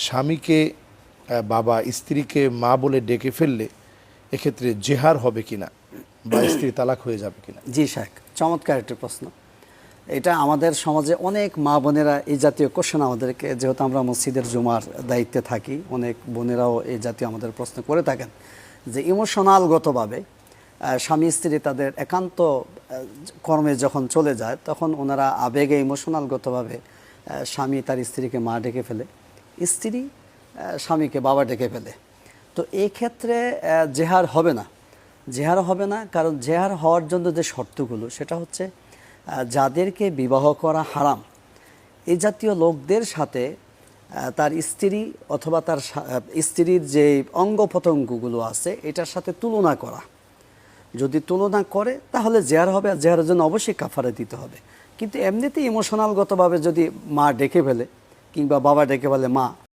স্বামীকে বাবা, স্ত্রীকে মা বলে ডেকে ফেললে এক্ষেত্রে জেহার হবে কিনা বা স্ত্রী তালাক হয়ে যাবে কিনা? জি শেখ, চমৎকার একটি প্রশ্ন। এটা আমাদের সমাজে অনেক মা বোনেরা এই জাতীয় কোশ্চেন আমাদেরকে, যেহেতু আমরা মসজিদের জুমার দায়িত্বে থাকি, অনেক বোনেরাও এই জাতীয় আমাদের প্রশ্ন করে থাকেন যে ইমোশনালগতভাবে স্বামী স্ত্রী তাদের একান্ত কর্মে যখন চলে যায় তখন ওনারা আবেগে ইমোশনালগতভাবে স্বামী তার স্ত্রীকে মা ডেকে ফেলে, স্ত্রী স্বামীকে বাবা ডেকে ফেলে। তো এই ক্ষেত্রে জেহার হবে না, জেহার হবে না। কারণ জেহার হওয়ার জন্য যে শর্তগুলো, সেটা হচ্ছে যাদেরকে বিবাহ করা হারাম এই জাতীয় লোকদের সাথে তার স্ত্রী অথবা তার স্ত্রীর যে অঙ্গ প্রত্যঙ্গগুলো আছে এটার সাথে তুলনা করা। যদি তুলনা করে তাহলে জেহার হবে, আর জেহারের জন্য অবশ্যই কাফারা দিতে হবে। কিন্তু এমনিতেই ইমোশনালগতভাবে যদি মা ডেকে ফেলে কিংবা বাবা ডেকে ফেলে মা,